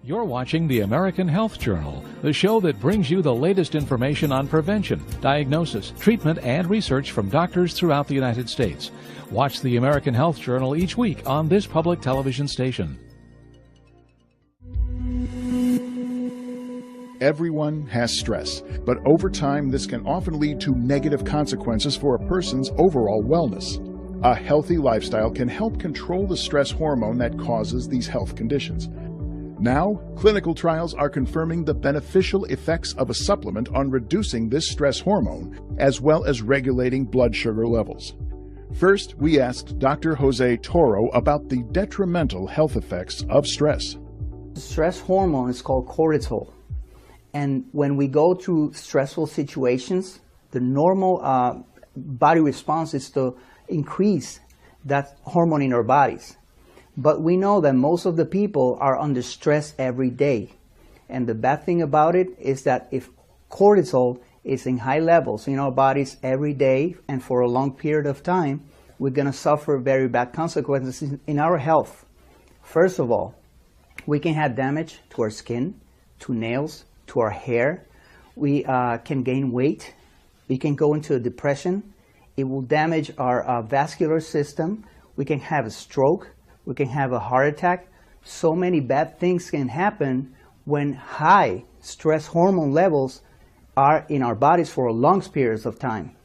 You're watching the American Health Journal, the show that brings you the latest information on prevention, diagnosis, treatment, and research from doctors throughout the United States. Watch the American Health Journal each week on this public television station. Everyone has stress, but over time this can often lead to negative consequences for a person's overall wellness. A healthy lifestyle can help control the stress hormone that causes these health conditions. Now, clinical trials are confirming the beneficial effects of a supplement on reducing this stress hormone, as well as regulating blood sugar levels. First, we asked Dr. Jose Toro about the detrimental health effects of stress. The stress hormone is called cortisol. And when we go through stressful situations, the normal body response is to increase that hormone in our bodies. But we know that most of the people are under stress every day. And the bad thing about it is that if cortisol is in high levels in our bodies every day and for a long period of time, we're going to suffer very bad consequences in our health. First of all, we can have damage to our skin, to nails, to our hair. We can gain weight. We can go into a depression. It will damage our vascular system. We can have a stroke. We can have a heart attack. So many bad things can happen when high stress hormone levels are in our bodies for long periods of time.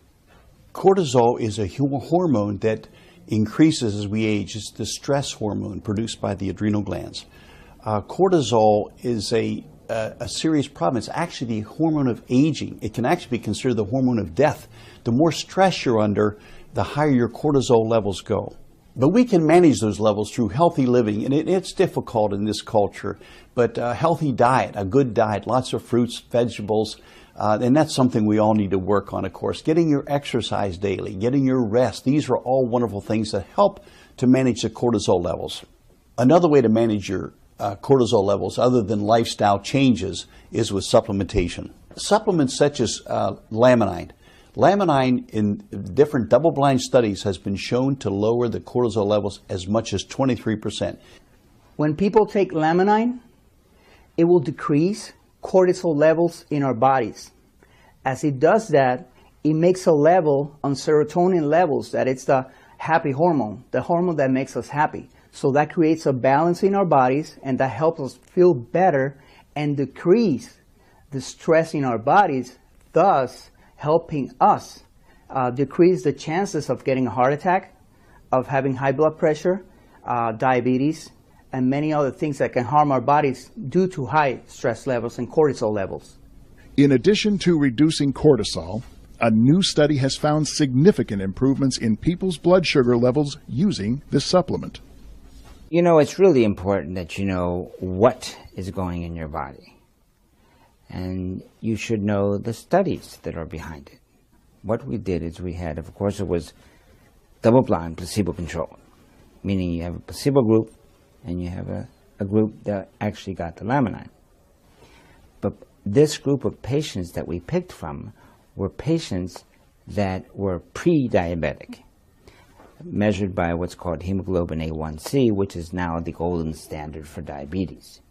Cortisol is a hormone that increases as we age. It's the stress hormone produced by the adrenal glands. Cortisol is a serious problem. It's actually the hormone of aging. It can actually be considered the hormone of death. The more stress you're under, the higher your cortisol levels go. But we can manage those levels through healthy living, and it's difficult in this culture, but a healthy diet, a good diet, lots of fruits, vegetables, and that's something we all need to work on, of course. Getting your exercise daily, getting your rest, these are all wonderful things that help to manage the cortisol levels. Another way to manage your cortisol levels, other than lifestyle changes, is with supplementation. Supplements such as Laminine. Laminine in different double-blind studies has been shown to lower the cortisol levels as much as 23%. When people take Laminine, it will decrease cortisol levels in our bodies. As it does that, it makes a level on serotonin levels, that it's the happy hormone, the hormone that makes us happy. So that creates a balance in our bodies, and that helps us feel better and decrease the stress in our bodies, thus helping us decrease the chances of getting a heart attack, of having high blood pressure, diabetes, and many other things that can harm our bodies due to high stress levels and cortisol levels. In addition to reducing cortisol, a new study has found significant improvements in people's blood sugar levels using this supplement. You know, it's really important that you know what is going in your body. And you should know the studies that are behind it. What we did is we had, of course, it was double-blind, placebo-controlled, meaning you have a placebo group and you have a group that actually got the Laminine. But this group of patients that we picked from were patients that were pre-diabetic, measured by what's called hemoglobin A1C, which is now the golden standard for diabetes.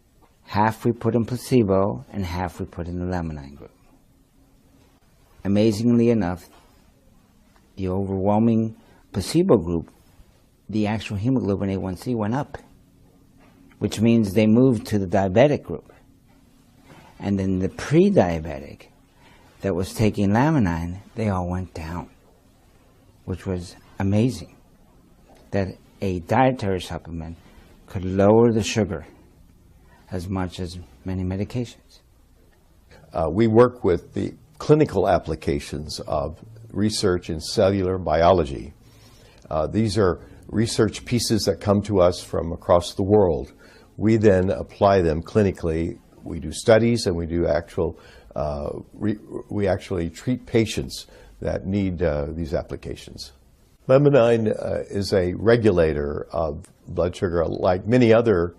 Half we put in placebo and half we put in the Laminine group. Amazingly enough, the overwhelming placebo group, the actual hemoglobin A1C went up, which means they moved to the diabetic group. And then the pre-diabetic that was taking Laminine, they all went down, which was amazing that a dietary supplement could lower the sugar as much as many medications. We work with the clinical applications of research in cellular biology. These are research pieces that come to us from across the world. We then apply them clinically. We do studies and we do we actually treat patients that need these applications. Laminine is a regulator of blood sugar. Like many other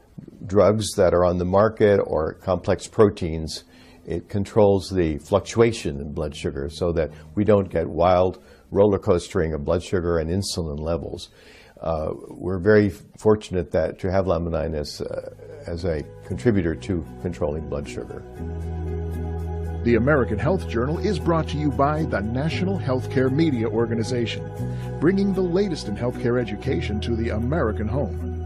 drugs that are on the market or complex proteins, it controls the fluctuation in blood sugar so that we don't get wild roller coastering of blood sugar and insulin levels. we're very fortunate to have Laminain as a contributor to controlling blood sugar. The American Health Journal is brought to you by the National Healthcare Media Organization, bringing the latest in healthcare education to the American home.